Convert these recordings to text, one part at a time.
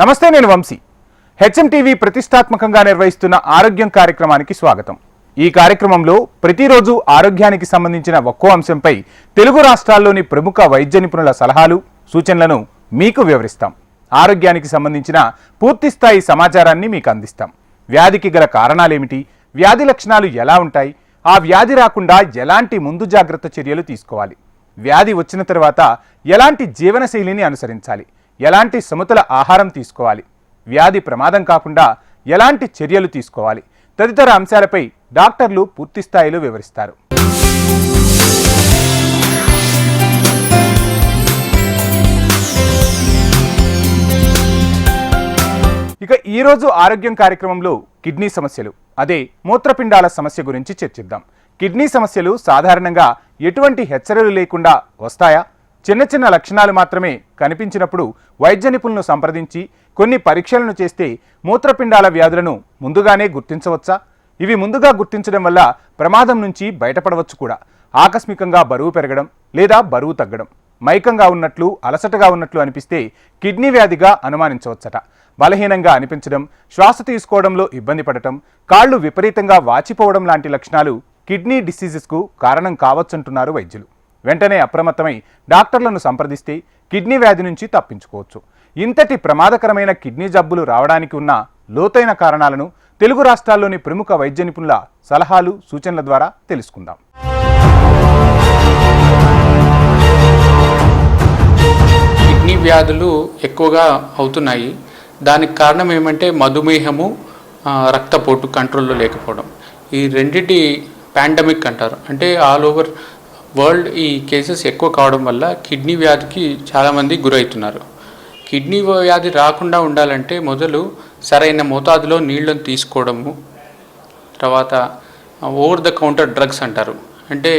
నమస్తే, నేను వంశీ. హెచ్ఎంటీవీ ప్రతిష్టాత్మకంగా నిర్వహిస్తున్న ఆరోగ్యం కార్యక్రమానికి స్వాగతం. ఈ కార్యక్రమంలో ప్రతిరోజు ఆరోగ్యానికి సంబంధించిన ఒక్కో అంశంపై తెలుగు రాష్ట్రాల్లోని ప్రముఖ వైద్య నిపుణుల సలహాలు, సూచనలను మీకు వివరిస్తాం. ఆరోగ్యానికి సంబంధించిన పూర్తిస్థాయి సమాచారాన్ని మీకు అందిస్తాం. వ్యాధికి గల కారణాలేమిటి, వ్యాధి లక్షణాలు ఎలా ఉంటాయి, ఆ వ్యాధి రాకుండా ఎలాంటి ముందు జాగ్రత్త చర్యలు తీసుకోవాలి, వ్యాధి వచ్చిన తర్వాత ఎలాంటి జీవనశైలిని అనుసరించాలి, ఎలాంటి సమతుల ఆహారం తీసుకోవాలి, వ్యాధి ప్రమాదం కాకుండా ఎలాంటి చర్యలు తీసుకోవాలి తదితర అంశాలపై డాక్టర్లు పూర్తి స్థాయిలో వివరిస్తారు. ఇక ఈరోజు ఆరోగ్యం కార్యక్రమంలో కిడ్నీ సమస్యలు, అదే మూత్రపిండాల సమస్య గురించి చర్చిద్దాం. కిడ్నీ సమస్యలు సాధారణంగా ఎటువంటి హెచ్చరికలు లేకుండా వస్తాయా? చిన్న చిన్న లక్షణాలు మాత్రమే కనిపించినప్పుడు వైద్య నిపుణులను సంప్రదించి కొన్ని పరీక్షలను చేస్తే మూత్రపిండాల వ్యాధులను ముందుగానే గుర్తించవచ్చా? ఇవి ముందుగా గుర్తించడం వల్ల ప్రమాదం నుంచి బయటపడవచ్చు కూడా. ఆకస్మికంగా బరువు పెరగడం లేదా బరువు తగ్గడం, మైకంగా ఉన్నట్లు, అలసటగా ఉన్నట్లు అనిపిస్తే కిడ్నీ వ్యాధిగా అనుమానించవచ్చట. బలహీనంగా అనిపించడం, శ్వాస తీసుకోవడంలో ఇబ్బంది పడటం, కాళ్ళు విపరీతంగా వాచిపోవడం లాంటి లక్షణాలు కిడ్నీ డిసీజెస్కు కారణం కావచ్చంటున్నారు వైద్యులు. వెంటనే అప్రమత్తమై డాక్టర్లను సంప్రదిస్తే కిడ్నీ వ్యాధి నుంచి తప్పించుకోవచ్చు. ఇంతటి ప్రమాదకరమైన కిడ్నీ జబ్బులు రావడానికి ఉన్న లోతైన కారణాలను తెలుగు రాష్ట్రాల్లోని ప్రముఖ వైద్య నిపుణుల సలహాలు, సూచనల ద్వారా తెలుసుకుందాం. కిడ్నీ వ్యాధులు ఎక్కువగా అవుతున్నాయి. దానికి కారణం ఏమంటే మధుమేహము, రక్తపోటు కంట్రోల్లో లేకపోవడం. ఈ రెండిటి పాండమిక్ అంటారు. అంటే ఆల్ ఓవర్ వరల్డ్ ఈ కేసెస్ ఎక్కువ కావడం వల్ల కిడ్నీ వ్యాధికి చాలామంది గురవుతున్నారు. కిడ్నీ వ్యాధి రాకుండా ఉండాలంటే మొదలు సరైన మోతాదులో నీళ్ళను తీసుకోవడము, తర్వాత ఓవర్ ద కౌంటర్ డ్రగ్స్ అంటారు, అంటే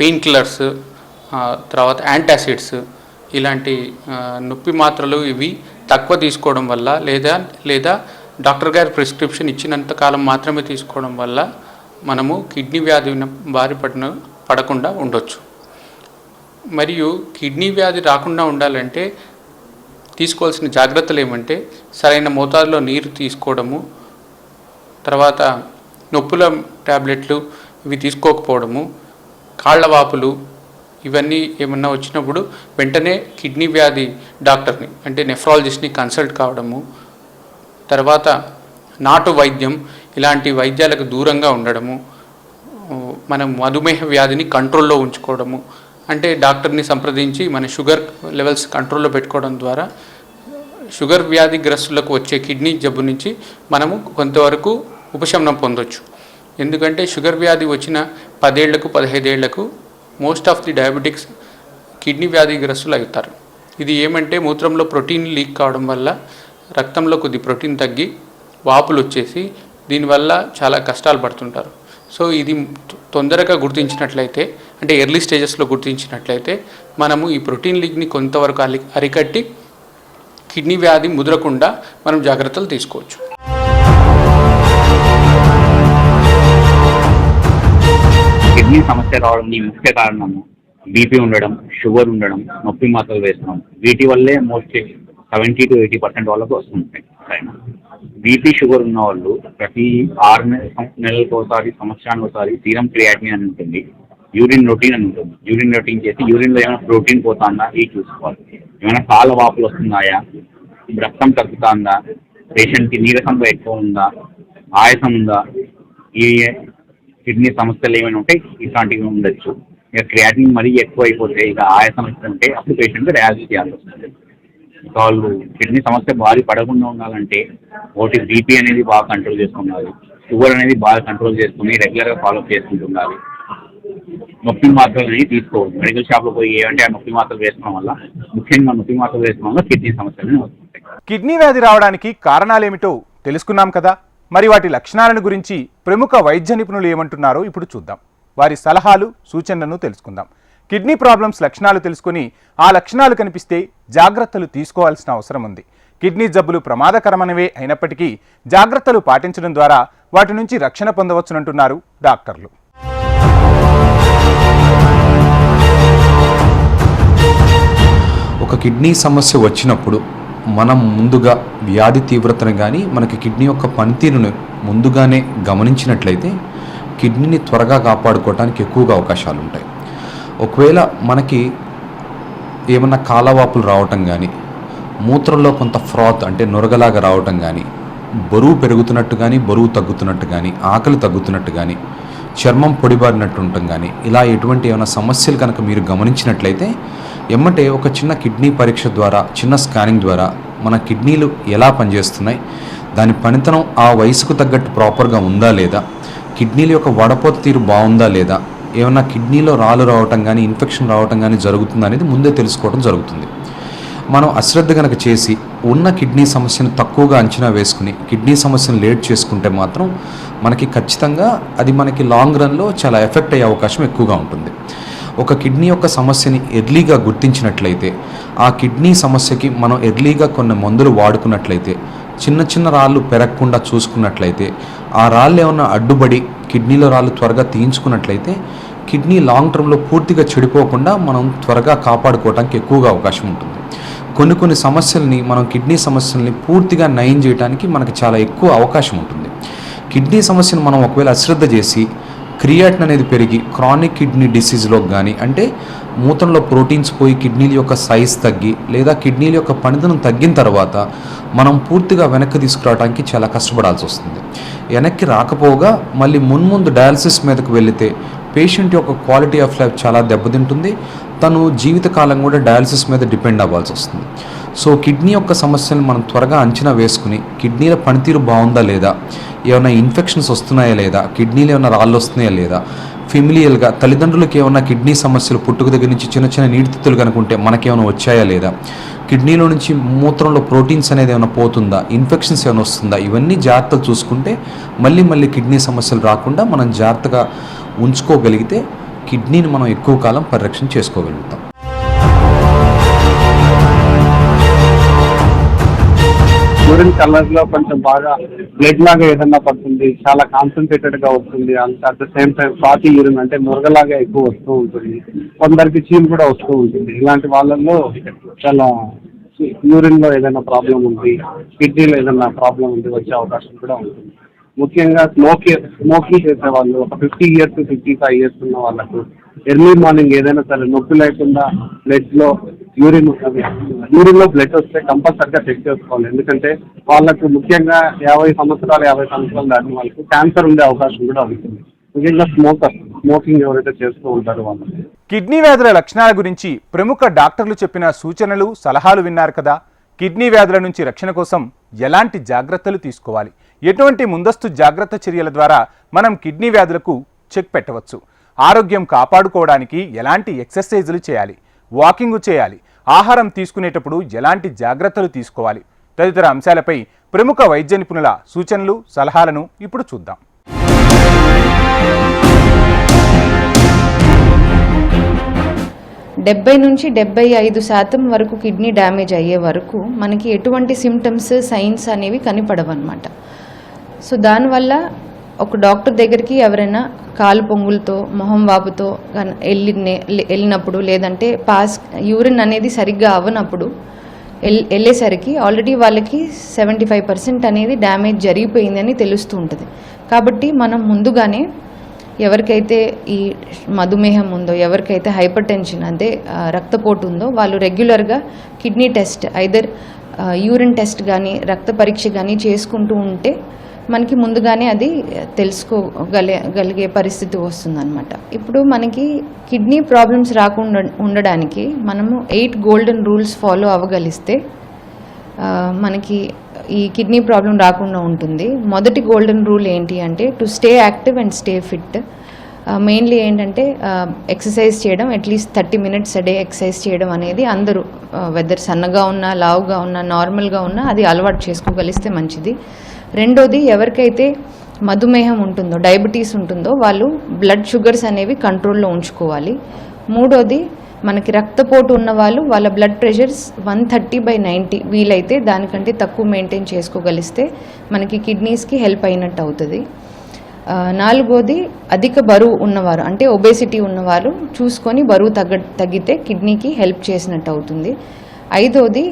పెయిన్ కిల్లర్స్, తర్వాత యాంటాసిడ్స్, ఇలాంటి నొప్పి మాత్రలు ఇవి తక్కువ తీసుకోవడం వల్ల లేదా డాక్టర్ గారి ప్రిస్క్రిప్షన్ ఇచ్చినంత కాలం మాత్రమే తీసుకోవడం వల్ల మనము కిడ్నీ వ్యాధి బారి పడకుండా ఉండొచ్చు. మరియు కిడ్నీ వ్యాధి రాకుండా ఉండాలంటే తీసుకోవాల్సిన జాగ్రత్తలు ఏమంటే సరైన మోతాదులో నీరు తీసుకోవడము, తర్వాత నొప్పుల ట్యాబ్లెట్లు ఇవి తీసుకోకపోవడము, కాళ్ళ వాపులు ఇవన్నీ ఏమన్నా వచ్చినప్పుడు వెంటనే కిడ్నీ వ్యాధి డాక్టర్ని అంటే నెఫ్రాలజిస్ట్ని కన్సల్ట్ కావడము, తర్వాత నాటు వైద్యం ఇలాంటి వైద్యాలకు దూరంగా ఉండడము, మనం మధుమేహ వ్యాధిని కంట్రోల్లో ఉంచుకోవడము, అంటే డాక్టర్ని సంప్రదించి మన షుగర్ లెవెల్స్ కంట్రోల్లో పెట్టుకోవడం ద్వారా షుగర్ వ్యాధిగ్రస్తులకు వచ్చే కిడ్నీ జబ్బు నుంచి మనము కొంతవరకు ఉపశమనం పొందొచ్చు. ఎందుకంటే షుగర్ వ్యాధి వచ్చిన 10 ఏళ్లకు 15 ఏళ్లకు most of the diabetics kidney వ్యాధిగ్రస్తులు అవుతారు. ఇది ఏమంటే మూత్రంలో ప్రోటీన్ లీక్ కావడం వల్ల రక్తంలో కొద్ది ప్రోటీన్ తగ్గి వాపులు వచ్చేసి దీనివల్ల చాలా కష్టాలు పడుతుంటారు. సో ఇది తొందరగా గుర్తించినట్లయితే, అంటే ఎర్లీ స్టేజెస్లో గుర్తించినట్లయితే మనము ఈ ప్రోటీన్ లీక్ని కొంతవరకు అరికట్టి కిడ్నీ వ్యాధి ముదరకుండా మనం జాగ్రత్తలు తీసుకోవచ్చు. కిడ్నీ సమస్య రావడానికి ముఖ్య కారణము బీపీ ఉండడం, షుగర్ ఉండడం, నొప్పి మాత్రలు వేస్తున్నాం. వీటి వల్లే మోస్ట్లీ 70 to 80% వాళ్ళకు వస్తుంటాయి. బీపీ, షుగర్ ఉన్న వాళ్ళు ప్రతి 6 నెలలకు ఒకసారి, సంవత్సరానికి ఒకసారి సీరం క్రియాటినిన్ అని ఉంటుంది, యూరిన్ రొటీన్ అని ఉంటుంది. యూరిన్ రొటీన్ చేసి యూరిన్లో ఏమైనా ప్రోటీన్ పోతుందా ఇది చూసుకోవాలి. ఏమైనా కాళ్ళ వాపులు వస్తున్నాయా, రక్తం తగ్గుతుందా, పేషెంట్కి నీరసంగా ఎక్కువ ఉందా, ఆయాసం ఉందా, ఈ కిడ్నీ సమస్యలు ఏమైనా ఉంటే ఇట్లాంటివి ఉండొచ్చు. ఇక క్రియాటినిన్ మరీ ఎక్కువ అయిపోతే, ఇక ఆయాసం ఉంటే అప్పుడు పేషెంట్కి డయాలసిస్ చేయాల్సి వస్తుంది. వాళ్ళు కిడ్నీ సమస్య బారి పడకుండా ఉండాలంటే ఒకటి బీపీ అనేది బాగా కంట్రోల్ చేసుకుండాలి, షుగర్ అనేది బాగా కంట్రోల్ చేసుకుని రెగ్యులర్గా ఫాలోఅప్ చేసుకుంటుండాలి. నొప్పి మాత్రలు అనేది తీసుకోవాలి. మెడికల్ షాప్లో పోయి ఏమంటే ఆ నొప్పి మాత్రలు వేసుకోవడం వల్ల, ముఖ్యంగా నొప్పి మాత్రలు వేసుకోవడం వల్ల కిడ్నీ సమస్యలు వస్తుంటాయి. కిడ్నీ వ్యాధి రావడానికి కారణాలేమిటో తెలుసుకున్నాం కదా. మరి వాటి లక్షణాలను గురించి ప్రముఖ వైద్య నిపుణులు ఏమంటున్నారో ఇప్పుడు చూద్దాం. వారి సలహాలు, సూచనలను తెలుసుకుందాం. కిడ్నీ ప్రాబ్లమ్స్ లక్షణాలు తెలుసుకుని ఆ లక్షణాలు కనిపిస్తే జాగ్రత్తలు తీసుకోవాల్సిన అవసరం ఉంది. కిడ్నీ జబ్బులు ప్రమాదకరమైనవే అయినప్పటికీ జాగ్రత్తలు పాటించడం ద్వారా వాటి నుంచి రక్షణ పొందవచ్చునంటున్నారు డాక్టర్లు. ఒక కిడ్నీ సమస్య వచ్చినప్పుడు మనం ముందుగా వ్యాధి తీవ్రతను కానీ మనకి కిడ్నీ యొక్క పనితీరును ముందుగానే గమనించినట్లయితే కిడ్నీని త్వరగా కాపాడుకోవడానికి ఎక్కువగా అవకాశాలు ఉంటాయి. ఒకవేళ మనకి ఏమన్నా కాలవాపులు రావటం కానీ, మూత్రంలో కొంత ఫ్రాత్ అంటే నొరగలాగా రావటం కానీ, బరువు పెరుగుతున్నట్టు కానీ బరువు తగ్గుతున్నట్టు కానీ, ఆకలి తగ్గుతున్నట్టు కానీ, చర్మం పొడిబారినట్టు ఉండటం కానీ, ఇలా ఎటువంటి ఏమైనా సమస్యలు కనుక మీరు గమనించినట్లయితే ఎమ్మటే ఒక చిన్న కిడ్నీ పరీక్ష ద్వారా, చిన్న స్కానింగ్ ద్వారా మన కిడ్నీలు ఎలా పనిచేస్తున్నాయి, దాని పనితనం ఆ వయసుకు తగ్గట్టు ప్రాపర్గా ఉందా లేదా, కిడ్నీల యొక్క వడపోత తీరు బాగుందా లేదా, ఏమైనా కిడ్నీలో రాళ్ళు రావటం కానీ ఇన్ఫెక్షన్ రావటం కానీ జరుగుతుందా అనేది ముందే తెలుసుకోవడం జరుగుతుంది. మనం అశ్రద్ధ కనుక చేసి ఉన్న కిడ్నీ సమస్యను తక్కువగా అంచనా వేసుకుని కిడ్నీ సమస్యను లేట్ చేసుకుంటే మాత్రం మనకి ఖచ్చితంగా అది మనకి లాంగ్ రన్లో చాలా ఎఫెక్ట్ అయ్యే అవకాశం ఎక్కువగా ఉంటుంది. ఒక కిడ్నీ యొక్క సమస్యని ఎర్లీగా గుర్తించినట్లయితే, ఆ కిడ్నీ సమస్యకి మనం ఎర్లీగా కొన్ని మందులు వాడుకున్నట్లయితే, చిన్న చిన్న రాళ్ళు పెరగకుండా చూసుకున్నట్లయితే, ఆ రాళ్ళు ఏమన్నా అడ్డుపడి కిడ్నీలో రాళ్ళు త్వరగా తీయించుకున్నట్లయితే కిడ్నీ లాంగ్ టర్మ్లో పూర్తిగా చెడిపోకుండా మనం త్వరగా కాపాడుకోవడానికి ఎక్కువగా అవకాశం ఉంటుంది. కొన్ని సమస్యల్ని మనం కిడ్నీ సమస్యల్ని పూర్తిగా నయం చేయడానికి మనకి చాలా ఎక్కువ అవకాశం ఉంటుంది. కిడ్నీ సమస్యను మనం ఒకవేళ అశ్రద్ధ చేసి క్రియాటిన్ అనేది పెరిగి క్రానిక్ కిడ్నీ డిసీజ్లోకి కానీ, అంటే మూత్రంలో ప్రోటీన్స్ పోయి కిడ్నీల యొక్క సైజ్ తగ్గి లేదా కిడ్నీల యొక్క పనితనం తగ్గిన తర్వాత మనం పూర్తిగా వెనక్కి తీసుకురావడానికి చాలా కష్టపడాల్సి వస్తుంది. వెనక్కి రాకపోగా మళ్ళీ మున్ముందు డయాలసిస్ మీదకు వెళితే పేషెంట్ యొక్క క్వాలిటీ ఆఫ్ లైఫ్ చాలా దెబ్బతింటుంది. తను జీవితకాలం కూడా డయాలసిస్ మీద డిపెండ్ అవ్వాల్సి వస్తుంది. సో కిడ్నీ యొక్క సమస్యలను మనం త్వరగా అంచనా వేసుకుని కిడ్నీల పనితీరు బాగుందా లేదా, ఏమైనా ఇన్ఫెక్షన్స్ వస్తున్నాయా లేదా, కిడ్నీలు ఏమైనా రాళ్ళు వస్తున్నాయా లేదా, ఫెమిలియల్గా తల్లిదండ్రులకు ఏమైనా కిడ్నీ సమస్యలు పుట్టుక దగ్గర నుంచి చిన్న చిన్న నీటితిత్తులు కనుకుంటే మనకేమైనా వచ్చాయా లేదా, కిడ్నీలో నుంచి మూత్రంలో ప్రోటీన్స్ అనేది ఏమైనా పోతుందా, ఇన్ఫెక్షన్స్ ఏమైనా వస్తుందా, ఇవన్నీ జాగ్రత్తలు చూసుకుంటే మళ్ళీ కిడ్నీ సమస్యలు రాకుండా మనం జాగ్రత్తగా ఉంచుకోగలిగితే కిడ్నీని మనం ఎక్కువ కాలం పరిరక్షణ చేసుకోగలుగుతాం. యూరిన్ కలర్ లో కొంచెం బాగా బ్లడ్ లాగా ఏదన్నా పడుతుంది, చాలా కాన్సన్ట్రేటెడ్ గా వస్తుంది. At the same time fatty urine అంటే మురగలాగా ఎక్కువ వస్తూ ఉంటుంది. కొందరికి చీమ్ కూడా వస్తూ ఉంటుంది. ఇలాంటి వాళ్ళల్లో చాలా యూరిన్ లో ఏదైనా ప్రాబ్లం ఉంది, కిడ్నీలో ఏదైనా ప్రాబ్లం ఉంది వచ్చే అవకాశం కూడా ఉంటుంది. ముఖ్యంగా స్మోకింగ్ చేసే వాళ్ళు, ఒక 50 years to 55 years ఉన్న వాళ్ళకు ఎర్లీ మార్నింగ్ ఏదైనా సరే నొప్పి లేకుండా బ్లడ్లో యూరిన్ లో బ్లడ్ వస్తే కంపల్సరిగా చెక్ చేసుకోవాలి. ఎందుకంటే వాళ్ళకు ముఖ్యంగా 50 సంవత్సరాలు దాటిన వాళ్ళకి క్యాన్సర్ ఉండే అవకాశం కూడా ఉంటుంది. ముఖ్యంగా స్మోకింగ్ ఎవరైతే చేస్తూ ఉంటారో వాళ్ళకి. కిడ్నీ వ్యాధుల లక్షణాల గురించి ప్రముఖ డాక్టర్లు చెప్పిన సూచనలు, సలహాలు విన్నారు కదా. కిడ్నీ వ్యాధుల నుంచి రక్షణ కోసం ఎలాంటి జాగ్రత్తలు తీసుకోవాలి, ఎటువంటి ముందస్తు జాగ్రత్త చర్యల ద్వారా మనం కిడ్నీ వ్యాధులకు చెక్ పెట్టవచ్చు, ఆరోగ్యం కాపాడుకోవడానికి ఎలాంటి ఎక్సర్సైజులు చేయాలి, వాకింగ్ చేయాలి, ఆహారం తీసుకునేటప్పుడు ఎలాంటి జాగ్రత్తలు తీసుకోవాలి తదితర అంశాలపై ప్రముఖ వైద్య నిపుణుల సూచనలు, సలహాలను ఇప్పుడు చూద్దాం. 70 నుంచి 75% వరకు కిడ్నీ డ్యామేజ్ అయ్యే వరకు మనకి ఎటువంటి సిమ్టమ్స్, సైన్స్ అనేవి కనిపడవన్నమాట. సో దానివల్ల ఒక డాక్టర్ దగ్గరికి ఎవరైనా కాలు పొంగులతో, మొహం వాపుతో వెళ్ళినప్పుడు, లేదంటే యూరిన్ అనేది సరిగ్గా అవ్వనప్పుడు వెళ్ళేసరికి ఆల్రెడీ వాళ్ళకి 75% అనేది డ్యామేజ్ జరిగిపోయిందని తెలుస్తూ ఉంటుంది. కాబట్టి మనం ముందుగానే ఎవరికైతే ఈ మధుమేహం ఉందో, ఎవరికైతే హైపర్ టెన్షన్ అంటే రక్తపోటు ఉందో, వాళ్ళు రెగ్యులర్గా kidney test, either urine test కానీ రక్త పరీక్ష కానీ చేసుకుంటూ ఉంటే మనకి ముందుగానే అది తెలుసుకోగలిగే పరిస్థితి వస్తుందన్నమాట. ఇప్పుడు మనకి కిడ్నీ ప్రాబ్లమ్స్ రాకుండా ఉండడానికి మనము 8 గోల్డెన్ రూల్స్ ఫాలో అవ్వగలిస్తే మనకి ఈ కిడ్నీ ప్రాబ్లం రాకుండా ఉంటుంది. మొదటి గోల్డెన్ రూల్ ఏంటి అంటే to stay active and stay fit. Mainly ఏంటంటే ఎక్సర్సైజ్ చేయడం, at least 30 minutes a day exercise చేయడం అనేది అందరూ వెదర్ సన్నగా ఉన్నా, లావుగా ఉన్నా, నార్మల్గా ఉన్నా అది అలవాటు చేసుకోగలిస్తే మంచిది. రెండోది, ఎవరికైతే మధుమేహం ఉంటుందో, డయాబెటీస్ ఉంటుందో వాళ్ళు బ్లడ్ షుగర్స్ అనేవి కంట్రోల్లో ఉంచుకోవాలి. మూడోది, మనకి రక్తపోటు ఉన్న వాళ్ళు వాళ్ళ బ్లడ్ ప్రెషర్స్ 130/90 వీలైతే దానికంటే తక్కువ మెయింటైన్ చేసుకోగలిస్తే మనకి కిడ్నీస్కి హెల్ప్ అయినట్టు అవుతుంది. నాలుగోది, అధిక బరువు ఉన్నవారు అంటే ఒబేసిటీ ఉన్నవారు చూసుకొని బరువు తగ్గితే కిడ్నీకి హెల్ప్ చేసినట్టు అవుతుంది. ఐదోది,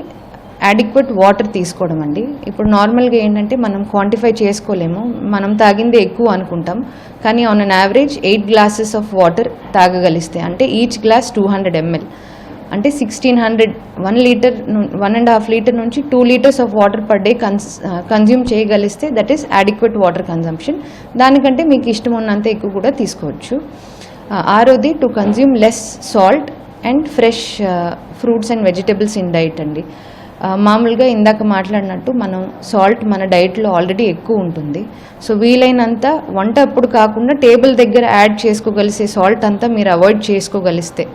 యాడిక్వేట్ వాటర్ తీసుకోవడం అండి. ఇప్పుడు నార్మల్గా ఏంటంటే మనం క్వాంటిఫై చేసుకోలేము, మనం తాగిందే ఎక్కువ అనుకుంటాం, కానీ on an average 8 glasses of water తాగగలిస్తే, అంటే ఈచ్ గ్లాస్ 200 ml, అంటే 1600, 1 లీటర్ 1.5 లీటర్ నుంచి 2 litres of water per day consume చేయగలిస్తే that is adequate water consumption. దానికంటే మీకు ఇష్టం ఉన్నంత ఎక్కువ కూడా తీసుకోవచ్చు. ఆరోది to consume less salt and fresh fruits and vegetables in diet అండి. మామూలుగా ఇందాక మాట్లాడినట్టు మనం సాల్ట్ మన డైట్లో ఆల్రెడీ ఎక్కువ ఉంటుంది. సో వీలైనంత వంట అప్పుడు కాకుండా టేబుల్ దగ్గర యాడ్ చేసుకోగలిసే సాల్ట్ అంతా మీరు అవాయిడ్ చేసుకోగలిస్తే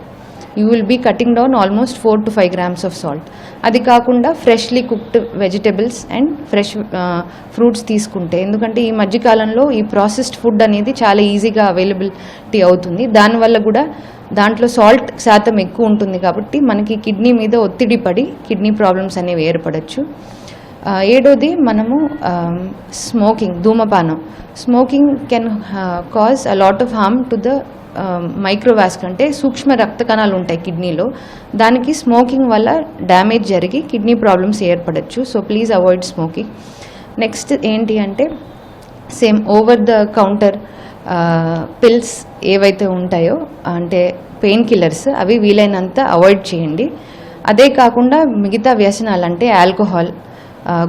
you will be cutting down almost 4 to 5 grams of salt. అది కాకుండా freshly cooked vegetables and fresh fruits తీసుకుంటే, ఎందుకంటే ఈ మధ్యకాలంలో ఈ ప్రాసెస్డ్ ఫుడ్ అనేది చాలా ఈజీగా అవైలబిలిటీ అవుతుంది, దానివల్ల కూడా దాంట్లో సాల్ట్ శాతం ఎక్కువ ఉంటుంది కాబట్టి మనకి కిడ్నీ మీద ఒత్తిడి పడి కిడ్నీ ప్రాబ్లమ్స్ అనేవి ఏర్పడచ్చు. 7వది మనము స్మోకింగ్, ధూమపానం. Smoking can cause a lot of harm to the microvascular, అంటే సూక్ష్మ రక్త కణాలు ఉంటాయి కిడ్నీలో, దానికి స్మోకింగ్ వల్ల డ్యామేజ్ జరిగి కిడ్నీ ప్రాబ్లమ్స్ ఏర్పడచ్చు. So please avoid smoking. Next ఏంటి అంటే same over the counter pills ఏవైతే ఉంటాయో, అంటే పెయిన్ కిల్లర్స్, అవి వీలైనంత అవాయిడ్ చేయండి. అదే కాకుండా మిగతా వ్యసనాలు అంటే ఆల్కహాల్,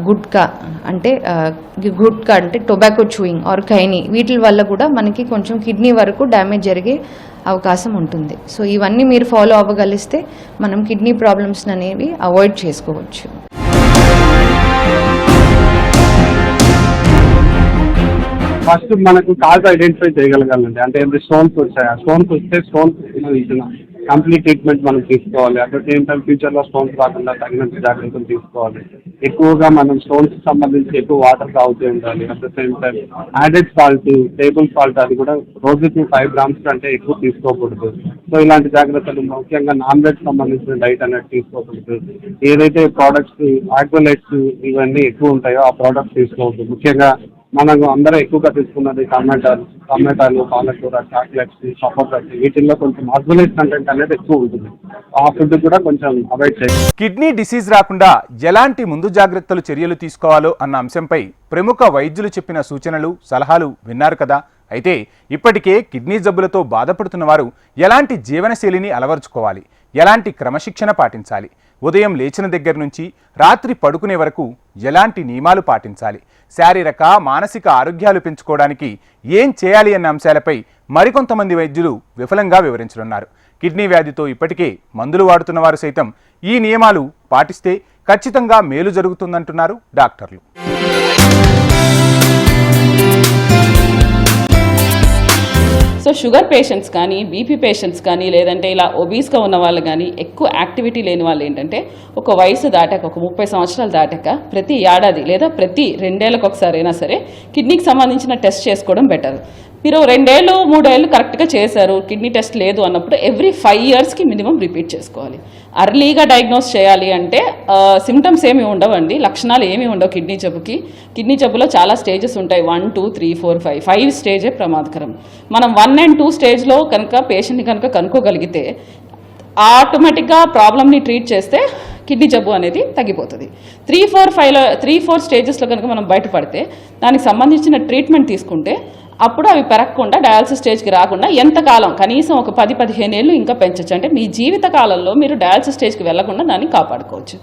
గుట్కా అంటే టొబాకో చూయింగ్ ఆర్ ఖైనీ, వీటి వల్ల కూడా మనకి కొంచెం కిడ్నీ వరకు డ్యామేజ్ జరిగే అవకాశం ఉంటుంది. సో ఇవన్నీ మీరు ఫాలో అవ్వగలిస్తే మనం కిడ్నీ ప్రాబ్లమ్స్ అనేవి అవాయిడ్ చేసుకోవచ్చు. ఫస్ట్ మనకు కాజ్ ఐడెంటిఫై చేయగలగాలండి. అంటే ఏమైనా స్టోన్స్ వచ్చాయా, స్టోన్స్ వస్తే స్టోన్స్ కంప్లీట్ ట్రీట్మెంట్ మనం తీసుకోవాలి. అట్ ద సేమ్ టైం ఫ్యూచర్లో స్టోన్స్ రాకుండా తగినంత జాగ్రత్తలు తీసుకోవాలి. ఎక్కువగా మనం స్టోన్స్ సంబంధించి ఎక్కువ వాటర్ తాగుతూ ఉండాలి. At the same time added salt, table salt అది కూడా రోజుకి 5 grams కంటే ఎక్కువ తీసుకోకూడదు. సో ఇలాంటి జాగ్రత్తలు, ముఖ్యంగా నాన్ వెజ్ సంబంధించిన డైట్ అనేది తీసుకోకూడదు. ఏదైతే ప్రోడక్ట్స్ ఆక్వలైట్స్ ఇవన్నీ ఎక్కువ ఉంటాయో ఆ ప్రోడక్ట్స్ తీసుకోవద్దు. ముఖ్యంగా మనకు అందరూ ఎక్కువగా తీసుకున్నది టమాటాలు, పాలకూర, చాక్లెట్స్, సపోటాస్, వీటిల్లో కొంచెం ఆక్వలైట్ కంటెంట్ అనేది ఎక్కువ ఉంటుంది. ఆ ఫుడ్ కూడా కొంచెం అవాయిడ్ చేయాలి. కిడ్నీ డిసీజ్ రాకుండా ఎలాంటి ముందు జాగ్రత్తలు చర్యలు తీసుకోవాలో అన్న అంశంపై ప్రముఖ వైద్యులు చెప్పిన సూచనలు, సలహాలు విన్నారు కదా. అయితే ఇప్పటికే కిడ్నీ జబ్బులతో బాధపడుతున్న వారు ఎలాంటి జీవనశైలిని అలవర్చుకోవాలి, ఎలాంటి క్రమశిక్షణ పాటించాలి, ఉదయం లేచిన దగ్గర నుంచి రాత్రి పడుకునే వరకు ఎలాంటి నియమాలు పాటించాలి, శారీరక మానసిక ఆరోగ్యాలు పెంచుకోవడానికి ఏం చేయాలి అన్న అంశాలపై మరికొంతమంది వైద్యులు విఫలంగా వివరించనున్నారు. కిడ్నీ వ్యాధితో ఇప్పటికే మందులు వాడుతున్న వారు సైతం ఈ నియమాలు పాటిస్తే ఖచ్చితంగా మేలు జరుగుతుందంటున్నారు డాక్టర్లు. సో షుగర్ పేషెంట్స్ కానీ, బీపీ పేషెంట్స్ కానీ, లేదంటే ఇలా ఒబీస్గా ఉన్న వాళ్ళు కానీ, ఎక్కువ యాక్టివిటీ లేని వాళ్ళు ఏంటంటే ఒక వయసు దాటాక, ఒక 30 సంవత్సరాలు దాటాక ప్రతి ఏడాది లేదా ప్రతి 2 ఏళ్ళకి ఒకసారి అయినా సరే కిడ్నీకి సంబంధించిన టెస్ట్ చేసుకోవడం బెటర్. మీరు 2 ఏళ్ళు 3 ఏళ్ళు కరెక్ట్గా చేశారు, కిడ్నీ టెస్ట్ లేదు అన్నప్పుడు ఎవ్రీ 5 yearsకి మినిమం రిపీట్ చేసుకోవాలి. అర్లీగా డయాగ్నోస్ చేయాలి అంటే సిమ్టమ్స్ ఏమి ఉండవండి, లక్షణాలు ఏమి ఉండవు కిడ్నీ జబ్బుకి. కిడ్నీ జబ్బులో చాలా స్టేజెస్ ఉంటాయి, 1, 2, 3, 4, 5 స్టేజే ప్రమాదకరం. మనం 1 and 2 స్టేజ్లో కనుక పేషెంట్ని కనుక కనుక్కోగలిగితే ఆటోమేటిక్గా ప్రాబ్లమ్ని ట్రీట్ చేస్తే కిడ్నీ జబ్బు అనేది తగ్గిపోతుంది. 3, 4 స్టేజెస్లో కనుక మనం బయటపడితే దానికి సంబంధించిన ట్రీట్మెంట్ తీసుకుంటే అప్పుడు అవి పెరగకుండా డయాలసిస్ స్టేజ్కి రాకుండా ఎంతకాలం, కనీసం ఒక 10-15 ఏళ్ళు ఇంకా పెంచవచ్చు. అంటే మీ జీవిత కాలంలో మీరు డయాలసిస్ స్టేజ్కి వెళ్లకుండా దాన్ని కాపాడుకోవచ్చు.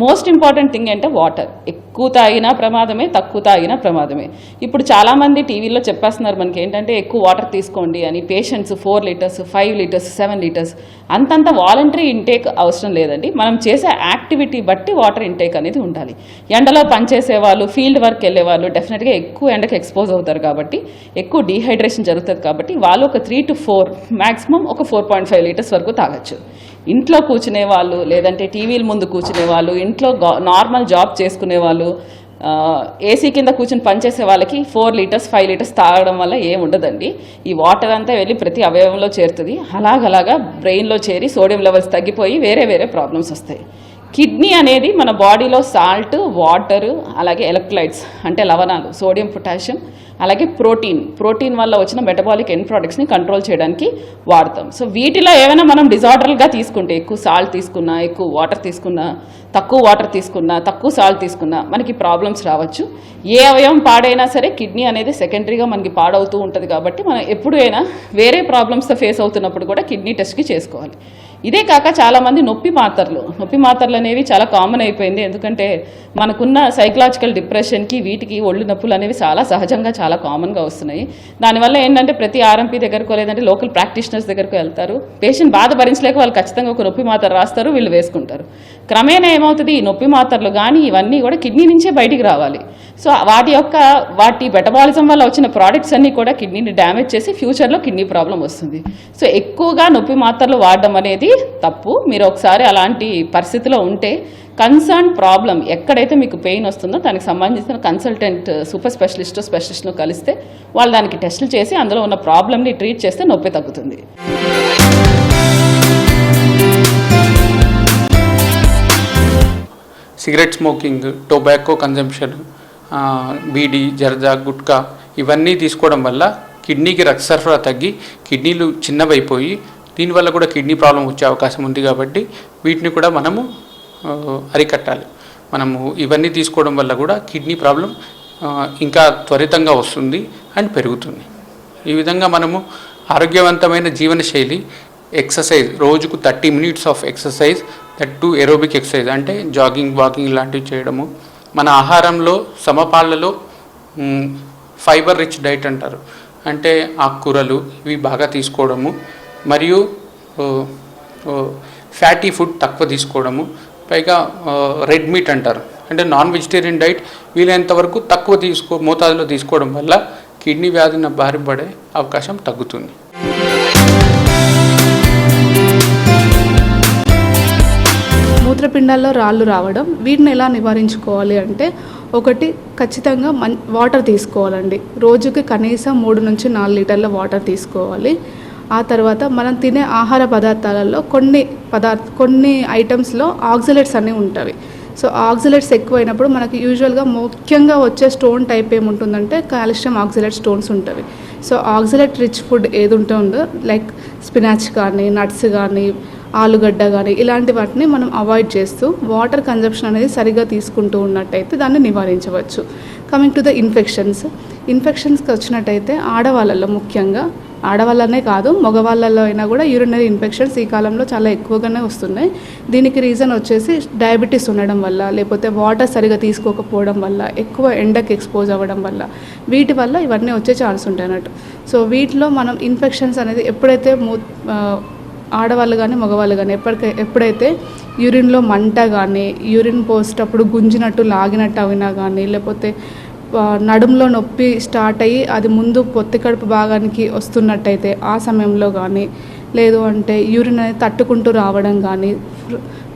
మోస్ట్ ఇంపార్టెంట్ థింగ్ అంటే వాటర్. ఎక్కువ తాగినా ప్రమాదమే, తక్కువ తాగినా ప్రమాదమే. ఇప్పుడు చాలామంది టీవీలో చెప్పేస్తున్నారు మనకి ఏంటంటే ఎక్కువ వాటర్ తీసుకోండి అని. పేషెంట్స్ 4 liters, 5 liters, 7 liters అంతంత వాలంటరీ ఇంటేక్ అవసరం లేదండి. మనం చేసే యాక్టివిటీ బట్టి వాటర్ ఇంటేక్ అనేది ఉండాలి. ఎండలో పనిచేసే వాళ్ళు, ఫీల్డ్ వర్క్ వెళ్ళే వాళ్ళు డెఫినెట్గా ఎక్కువ ఎండకి ఎక్స్పోజ్ అవుతారు కాబట్టి ఎక్కువ డీహైడ్రేషన్ జరుగుతుంది కాబట్టి వాళ్ళు ఒక 3 to 4 మ్యాక్సిమం ఒక 4.5 liters వరకు తాగొచ్చు. ఇంట్లో కూర్చునే వాళ్ళు, లేదంటే టీవీల ముందు కూర్చునే వాళ్ళు, ఇంట్లో నార్మల్ జాబ్ చేసుకునే వాళ్ళు, ఏసీ కింద కూర్చుని పనిచేసే వాళ్ళకి 4 liters, 5 liters తాగడం వల్ల ఏం ఉండదండి. ఈ వాటర్ అంతా వెళ్ళి ప్రతి అవయవంలో చేరుతుంది. అలాగలాగా బ్రెయిన్లో చేరి సోడియం లెవెల్స్ తగ్గిపోయి వేరే ప్రాబ్లమ్స్ వస్తాయి. కిడ్నీ అనేది మన బాడీలో సాల్ట్, వాటర్, అలాగే ఎలక్ట్రోలైట్స్ అంటే లవణాలు, సోడియం, పొటాషియం, అలాగే ప్రోటీన్ వల్ల వచ్చిన మెటబాలిక్ ఎండ్ ప్రోడక్ట్స్ని కంట్రోల్ చేయడానికి వాడతాం. సో వీటిలో ఏమైనా మనం డిజార్డర్గా తీసుకుంటే, ఎక్కువ సాల్ట్ తీసుకున్నా, ఎక్కువ వాటర్ తీసుకున్నా, తక్కువ వాటర్ తీసుకున్నా, తక్కువ సాల్ట్ తీసుకున్నా మనకి ప్రాబ్లమ్స్ రావచ్చు. ఏ అవయవం పాడైనా సరే కిడ్నీ అనేది సెకండరీగా మనకి పాడవుతూ ఉంటుంది. కాబట్టి మనం ఎప్పుడైనా వేరే ప్రాబ్లమ్స్తో ఫేస్ అవుతున్నప్పుడు కూడా కిడ్నీ టెస్ట్కి చేసుకోవాలి. ఇదే కాక చాలామంది నొప్పి మాత్రలు అనేవి చాలా కామన్ అయిపోయింది. ఎందుకంటే మనకున్న సైకలాజికల్ డిప్రెషన్కి వీటికి ఒళ్ళు నొప్పులు అనేవి చాలా సహజంగా చాలా కామన్గా వస్తున్నాయి. దానివల్ల ఏంటంటే ప్రతి ఆర్ఎంపీ దగ్గరకు లేదంటే లోకల్ ప్రాక్టీషనర్స్ దగ్గరకు వెళ్తారు. పేషెంట్ బాధ భరించలేక వాళ్ళు ఖచ్చితంగా ఒక నొప్పి మాత్ర రాస్తారు, వీళ్ళు వేసుకుంటారు. క్రమేణా ఏమవుతుంది, ఈ నొప్పి మాత్రలు కానీ ఇవన్నీ కూడా కిడ్నీ నుంచే బయటికి రావాలి. సో వాటి మెటబాలిజం వల్ల వచ్చిన ప్రోడక్ట్స్ అన్నీ కూడా కిడ్నీని డ్యామేజ్ చేసి ఫ్యూచర్లో కిడ్నీ ప్రాబ్లం వస్తుంది. సో ఎక్కువగా నొప్పి మాత్రలు వాడడం అనేది తప్పు. మీరు ఒకసారి అలాంటి పరిస్థితిలో ఉంటే కన్సర్న్ ప్రాబ్లం ఎక్కడైతే మీకు పెయిన్ వస్తుందో దానికి సంబంధించిన కన్సల్టెంట్ సూపర్ స్పెషలిస్ట్ను కలిస్తే వాళ్ళు దానికి టెస్టులు చేసి అందులో ఉన్న ప్రాబ్లమ్ని ట్రీట్ చేస్తే నొప్పి తగ్గుతుంది. Cigarette smoking, tobacco consumption, bidi, zarda, gutka ఇవన్నీ తీసుకోవడం వల్ల కిడ్నీకి రక్త సరఫరా తగ్గి కిడ్నీలు చిన్నవైపోయి దీనివల్ల కూడా కిడ్నీ ప్రాబ్లం వచ్చే అవకాశం ఉంది. కాబట్టి వీటిని కూడా మనము అరికట్టాలి. మనము ఇవన్నీ తీసుకోవడం వల్ల కూడా కిడ్నీ ప్రాబ్లం ఇంకా త్వరితంగా వస్తుంది అండ్ పెరుగుతుంది. ఈ విధంగా మనము ఆరోగ్యవంతమైన జీవనశైలి, ఎక్సర్సైజ్, రోజుకు 30 minutes of exercise, that to aerobic exercise అంటే జాగింగ్, వాకింగ్ ఇలాంటివి చేయడము. మన ఆహారంలో సమపాళ్లలో ఫైబర్ రిచ్ డైట్ అంటారు, అంటే ఆకుకూరలు ఇవి బాగా తీసుకోవడము, మరియు ఫ్యాటీ ఫుడ్ తక్కువ తీసుకోవడము, పైగా రెడ్ మీట్ అంటారు అంటే నాన్ వెజిటేరియన్ డైట్ వీలైనంత వరకు తక్కువ మోతాదులో తీసుకోవడం వల్ల కిడ్నీ వ్యాధిని బారిన పడే అవకాశం తగ్గుతుంది. మూత్రపిండాల్లో రాళ్ళు రావడం, వీటిని ఎలా నివారించుకోవాలి అంటే, ఒకటి ఖచ్చితంగా వాటర్ తీసుకోవాలండి. రోజుకి కనీసం 3 నుంచి 4 లీటర్ల వాటర్ తీసుకోవాలి. ఆ తర్వాత మనం తినే ఆహార పదార్థాలలో కొన్ని ఐటమ్స్లో ఆక్సలేట్స్ అనేవి ఉంటాయి. సో ఆక్సలేట్స్ ఎక్కువైనప్పుడు మనకి యూజువల్గా ముఖ్యంగా వచ్చే స్టోన్ టైప్ ఏముంటుందంటే కాల్షియం ఆక్సలేట్ స్టోన్స్ ఉంటుంది. సో ఆక్సలేట్ రిచ్ ఫుడ్ ఏది ఉంటుందో లైక్ స్పినాచ్ కానీ, నట్స్ కానీ, ఆలుగడ్డ కానీ ఇలాంటి వాటిని మనం అవాయిడ్ చేస్తూ వాటర్ కన్జంప్షన్ అనేది సరిగ్గా తీసుకుంటూ ఉన్నట్టయితే దాన్ని నివారించవచ్చు. కమింగ్ టు ద ఇన్ఫెక్షన్స్కి వచ్చినట్టయితే ఆడవాళ్ళలో, ముఖ్యంగా ఆడవాళ్ళనే కాదు మగవాళ్ళలో అయినా కూడా యూరినరీ ఇన్ఫెక్షన్స్ ఈ కాలంలో చాలా ఎక్కువగానే వస్తున్నాయి. దీనికి రీజన్ వచ్చేసి డయాబెటీస్ ఉండడం వల్ల, లేకపోతే వాటర్ సరిగా తీసుకోకపోవడం వల్ల, ఎక్కువ ఎండకి ఎక్స్పోజ్ అవ్వడం వల్ల, వీటి వల్ల ఇవన్నీ వచ్చే ఛాన్స్ ఉంటాయి అన్నట్టు. సో వీటిలో మనం ఇన్ఫెక్షన్స్ అనేది ఎప్పుడైతే ఆడవాళ్ళు కానీ మగవాళ్ళు కానీ ఎప్పుడైతే యూరిన్లో మంట కానీ, యూరిన్ పోసేటప్పుడు గుంజినట్టు లాగినట్టు అయినా కానీ, లేకపోతే నడుములో నొప్పి స్టార్ట్ అయ్యి అది ముందు పొత్తి కడుపు భాగానికి వస్తున్నట్టయితే ఆ సమయంలో కానీ, లేదు అంటే యూరిన్ అనేది తట్టుకుంటూ రావడం కానీ,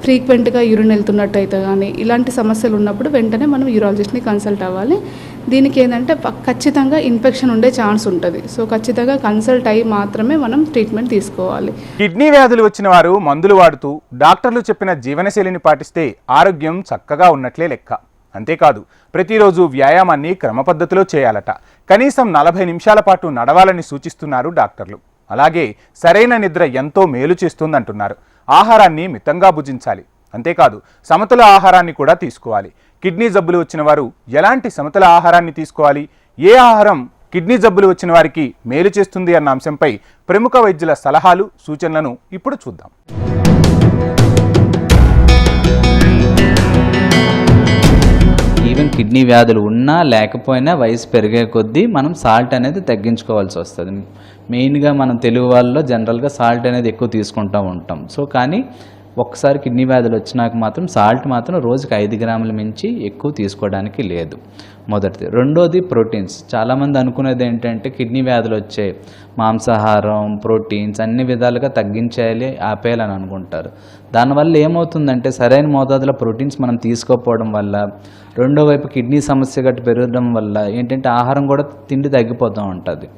ఫ్రీక్వెంట్గా యూరిన్ వెళ్తున్నట్టయితే కానీ, ఇలాంటి సమస్యలు ఉన్నప్పుడు వెంటనే మనం యూరాలజిస్ట్ని కన్సల్ట్ అవ్వాలి. దీనికి ఏంటంటే ఖచ్చితంగా ఇన్ఫెక్షన్ ఉండే ఛాన్స్ ఉంటుంది. సో ఖచ్చితంగా కన్సల్ట్ అయ్యి మాత్రమే మనం ట్రీట్మెంట్ తీసుకోవాలి. కిడ్నీ వ్యాధులు వచ్చిన వారు మందులు వాడుతూ డాక్టర్లు చెప్పిన జీవనశైలిని పాటిస్తే ఆరోగ్యం చక్కగా ఉన్నట్లే లెక్క. అంతేకాదు ప్రతిరోజు వ్యాయామాన్ని క్రమపద్ధతిలో చేయాలట. కనీసం 40 నిమిషాల పాటు నడవాలని సూచిస్తున్నారు డాక్టర్లు. అలాగే సరైన నిద్ర ఎంతో మేలు చేస్తుందంటున్నారు. ఆహారాన్ని మితంగా భుజించాలి. అంతేకాదు సమతుల ఆహారాన్ని కూడా తీసుకోవాలి. కిడ్నీ జబ్బులు వచ్చిన వారు ఎలాంటి సమతుల ఆహారాన్ని తీసుకోవాలి, ఏ ఆహారం కిడ్నీ జబ్బులు వచ్చిన వారికి మేలు చేస్తుంది అన్న అంశంపై ప్రముఖ వైద్యుల సలహాలు, సూచనలను ఇప్పుడు చూద్దాం. ఈవెన్ కిడ్నీ వ్యాధులు ఉన్నా లేకపోయినా వయసు పెరిగే కొద్దీ మనం సాల్ట్ అనేది తగ్గించుకోవాల్సి వస్తుంది. మెయిన్గా మనం తెలుగు వాళ్ళలో జనరల్గా సాల్ట్ అనేది ఎక్కువ తీసుకుంటూ ఉంటాం. సో కానీ ఒక్కసారి కిడ్నీ వ్యాధులు వచ్చినాక మాత్రం సాల్ట్ మాత్రం రోజుకి 5 గ్రాముల మించి ఎక్కువ తీసుకోవడానికి లేదు, మొదటిది. రెండోది ప్రోటీన్స్. చాలామంది అనుకునేది ఏంటంటే కిడ్నీ వ్యాధులు వచ్చే మాంసాహారం, ప్రోటీన్స్ అన్ని విధాలుగా తగ్గించేయాలి, ఆపేయాలని అనుకుంటారు. దానివల్ల ఏమవుతుందంటే సరైన మోతాదులో ప్రోటీన్స్ మనం తీసుకోకపోవడం వల్ల, రెండో వైపు కిడ్నీ సమస్య గట్టి పెరగడం వల్ల ఏంటంటే ఆహారం కూడా తిండి తగ్గిపోతూ ఉంటుంది.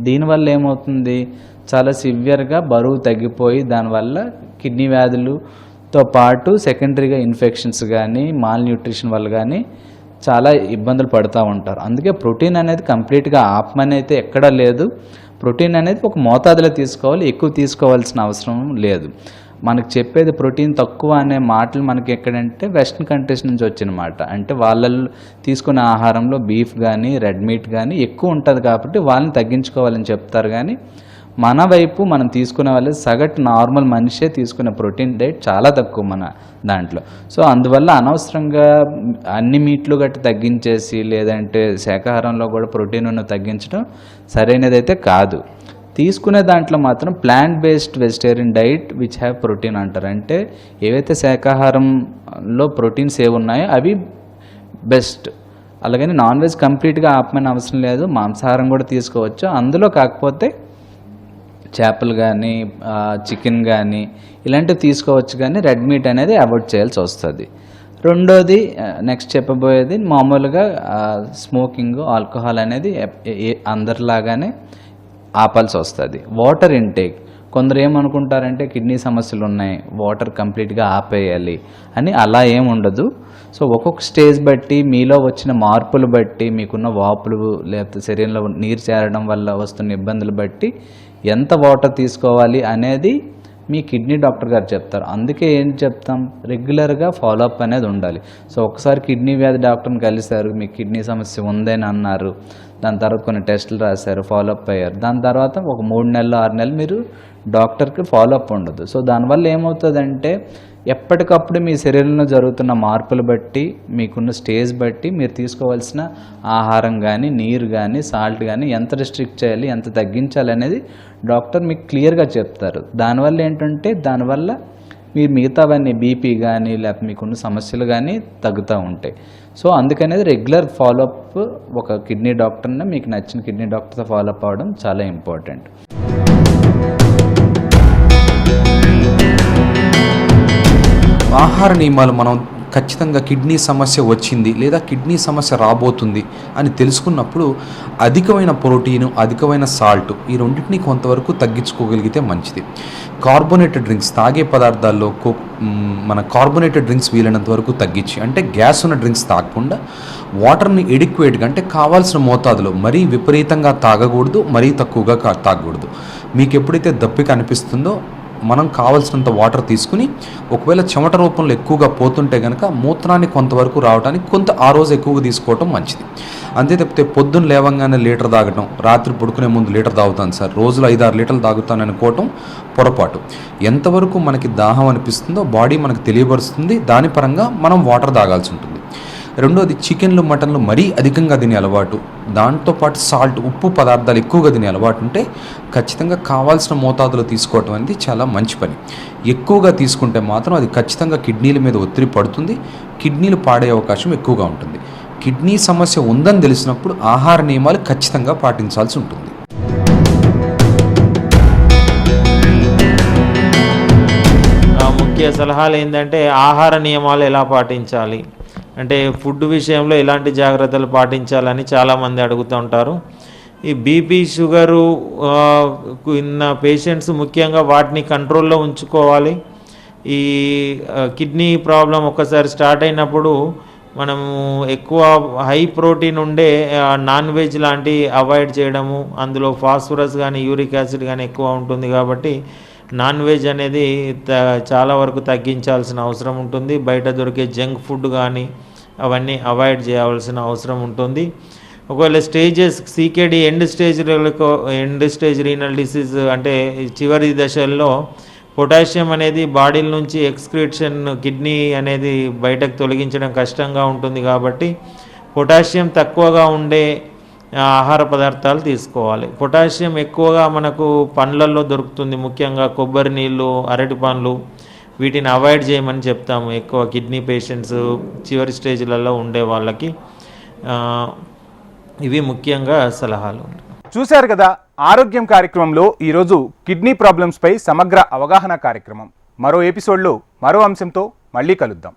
దీనివల్ల ఏమవుతుంది, చాలా సివియర్గా బరువు తగ్గిపోయి దానివల్ల కిడ్నీ వ్యాధులు తో పాటు సెకండరీగా ఇన్ఫెక్షన్స్ కానీ మాల్ న్యూట్రిషన్ వల్ల కానీ చాలా ఇబ్బందులు పడుతూ ఉంటారు. అందుకే ప్రోటీన్ అనేది కంప్లీట్గా ఆపమని అయితే ఎక్కడా లేదు. ప్రోటీన్ అనేది ఒక మోతాదులో తీసుకోవాలి, ఎక్కువ తీసుకోవాల్సిన అవసరం లేదు. మనకు చెప్పేది ప్రోటీన్ తక్కువ అనే మాటలు మనకి ఎక్కడంటే వెస్ట్రన్ కంట్రీస్ నుంచి వచ్చిన మాట. అంటే వాళ్ళల్లో తీసుకునే ఆహారంలో బీఫ్ కానీ రెడ్ మీట్ కానీ ఎక్కువ ఉంటుంది కాబట్టి వాళ్ళని తగ్గించుకోవాలని చెప్తారు. కానీ మన వైపు మనం తీసుకునే వాళ్ళు సగటు నార్మల్ మనిషే తీసుకునే ప్రోటీన్ డైట్ చాలా తక్కువ మన దాంట్లో. సో అందువల్ల అనవసరంగా అన్ని మీట్లు గట్టి తగ్గించేసి లేదంటే శాకాహారంలో కూడా ప్రోటీన్ తగ్గించడం సరైనదైతే కాదు. తీసుకునే దాంట్లో మాత్రం plant based vegetarian diet which have protein అంటారు. అంటే ఏవైతే శాకాహారంలో ప్రోటీన్స్ ఏవి ఉన్నాయో అవి బెస్ట్. అలాగని నాన్ వెజ్ కంప్లీట్గా ఆపమని అవసరం లేదు, మాంసాహారం కూడా తీసుకోవచ్చు. అందులో కాకపోతే చేపలు కానీ చికెన్ కానీ ఇలాంటివి తీసుకోవచ్చు, కానీ రెడ్ మీట్ అనేది అవాయిడ్ చేయాల్సి వస్తుంది. రెండోది నెక్స్ట్ చెప్పబోయేది మామూలుగా స్మోకింగ్, ఆల్కహాల్ అనేది అందరిలాగానే ఆపాల్సి వస్తుంది. వాటర్ ఇంటేక్, కొందరు ఏమనుకుంటారంటే కిడ్నీ సమస్యలు ఉన్నాయి వాటర్ కంప్లీట్గా ఆపేయాలి అని, అలా ఏం ఉండదు. సో ఒక్కొక్క స్టేజ్ బట్టి మీలో వచ్చిన మార్పులు బట్టి మీకున్న వాపులు లేకపోతే శరీరంలో నీరు చేరడం వల్ల వస్తున్న ఇబ్బందులు బట్టి ఎంత వాటర్ తీసుకోవాలి అనేది మీ కిడ్నీ డాక్టర్ గారు చెప్తారు. అందుకే ఏం చెప్తాం, రెగ్యులర్గా ఫాలోఅప్ అనేది ఉండాలి. సో ఒకసారి కిడ్నీ వ్యాధి డాక్టర్ని కలిశారు, మీకు కిడ్నీ సమస్య ఉందని అన్నారు, దాని తర్వాత కొన్ని టెస్టులు రాశారు, ఫాలోఅప్ అయ్యారు. దాని తర్వాత ఒక 3 నెలలు 6 నెలలు మీరు డాక్టర్కి ఫాలోఅప్ ఉండదు. సో దానివల్ల ఏమవుతుందంటే ఎప్పటికప్పుడు మీ శరీరంలో జరుగుతున్న మార్పులు బట్టి మీకున్న స్టేజ్ బట్టి మీరు తీసుకోవాల్సిన ఆహారం కానీ నీరు కానీ సాల్ట్ కానీ ఎంత రిస్ట్రిక్ట్ చేయాలి ఎంత తగ్గించాలి అనేది డాక్టర్ మీకు క్లియర్గా చెప్తారు. దానివల్ల ఏంటంటే దానివల్ల మీరు మిగతావన్నీ బీపీ కానీ లేకపోతే మీకున్న సమస్యలు కానీ తగ్గుతూ ఉంటాయి. సో అందుకనేది రెగ్యులర్ ఫాలోఅప్ ఒక కిడ్నీ డాక్టర్ని మీకు నచ్చిన కిడ్నీ డాక్టర్తో ఫాలోఅప్ అవ్వడం చాలా ఇంపార్టెంట్. ఆహార నియమాలు మనం ఖచ్చితంగా కిడ్నీ సమస్య వచ్చింది లేదా కిడ్నీ సమస్య రాబోతుంది అని తెలుసుకున్నప్పుడు అధికమైన ప్రోటీను అధికమైన సాల్ట్ ఈ రెండింటినీ కొంతవరకు తగ్గించుకోగలిగితే మంచిది. కార్బోనేటెడ్ డ్రింక్స్ తాగే పదార్థాల్లో మన కార్బోనేటెడ్ డ్రింక్స్ వీలైనంత వరకు తగ్గించి, అంటే గ్యాస్ ఉన్న డ్రింక్స్ తాగకుండా వాటర్ని ఎడిక్వేట్గా అంటే కావాల్సిన మోతాదులో మరీ విపరీతంగా తాగకూడదు, మరీ తక్కువగా తాగకూడదు. మీకు ఎప్పుడైతే దప్పిక అనిపిస్తుందో మనం కావాల్సినంత వాటర్ తీసుకుని, ఒకవేళ చెమట రూపంలో ఎక్కువగా పోతుంటే కనుక మూత్రాన్ని కొంతవరకు రావడానికి ఆ రోజు ఎక్కువగా తీసుకోవటం మంచిది. అంతే తప్పితే పొద్దున్న లేవంగానే లీటర్ తాగటం, రాత్రి పడుకునే ముందు లీటర్ తాగుతాను సార్, రోజులో 5-6 లీటర్లు తాగుతాను అనుకోవటం పొరపాటు. ఎంతవరకు మనకి దాహం అనిపిస్తుందో బాడీ మనకు తెలియపరుస్తుంది, దాని పరంగా మనం వాటర్ తాగాల్సి ఉంటుంది. రెండోది చికెన్లు మటన్లు మరీ అధికంగా తినే అలవాటు, దాంతోపాటు సాల్ట్ ఉప్పు పదార్థాలు ఎక్కువగా తినే అలవాటు ఉంటే ఖచ్చితంగా కావాల్సిన మోతాదులో తీసుకోవటం అనేది చాలా మంచి పని. ఎక్కువగా తీసుకుంటే మాత్రం అది ఖచ్చితంగా కిడ్నీల మీద ఒత్తిడి పడుతుంది, కిడ్నీలు పాడే అవకాశం ఎక్కువగా ఉంటుంది. కిడ్నీ సమస్య ఉందని తెలిసినప్పుడు ఆహార నియమాలు ఖచ్చితంగా పాటించాల్సి ఉంటుంది. ముఖ్య సలహాలు ఏంటంటే ఆహార నియమాలు ఎలా పాటించాలి అంటే ఫుడ్ విషయంలో ఎలాంటి జాగ్రత్తలు పాటించాలని చాలామంది అడుగుతూ ఉంటారు. ఈ బీపీ షుగరు ఉన్న పేషెంట్స్ ముఖ్యంగా వాటిని కంట్రోల్లో ఉంచుకోవాలి. ఈ కిడ్నీ ప్రాబ్లం ఒక్కసారి స్టార్ట్ అయినప్పుడు మనము ఎక్కువ హై ప్రోటీన్ ఉండే నాన్ వెజ్ లాంటి అవాయిడ్ చేయడము, అందులో ఫాస్ఫరస్ కానీ యూరిక్ యాసిడ్ కానీ ఎక్కువ ఉంటుంది కాబట్టి నాన్ వెజ్ అనేది చాలా వరకు తగ్గించాల్సిన అవసరం ఉంటుంది. బయట దొరికే జంక్ ఫుడ్ కానీ అవన్నీ అవాయిడ్ చేయవలసిన అవసరం ఉంటుంది. ఒకవేళ stages CKD end stage renal disease అంటే చివరి దశల్లో పొటాషియం అనేది బాడీ నుంచి ఎక్స్క్రీషన్ కిడ్నీ అనేది బయటకు తొలగించడం కష్టంగా ఉంటుంది కాబట్టి పొటాషియం తక్కువగా ఉండే ఆహార పదార్థాలు తీసుకోవాలి. పొటాషియం ఎక్కువగా మనకు పండ్లల్లో దొరుకుతుంది, ముఖ్యంగా కొబ్బరి నీళ్ళు, అరటి పండ్లు, వీటిని అవాయిడ్ చేయమని చెప్తాము ఎక్కువ కిడ్నీ పేషెంట్స్ చివరి స్టేజ్లలో ఉండే వాళ్ళకి. ఇవి ముఖ్యంగా సలహాలు. చూశారు కదా, ఆరోగ్యం కార్యక్రమంలో ఈరోజు కిడ్నీ ప్రాబ్లమ్స్పై సమగ్ర అవగాహన కార్యక్రమం. మరో ఎపిసోడ్లో మరో అంశంతో మళ్ళీ కలుద్దాం.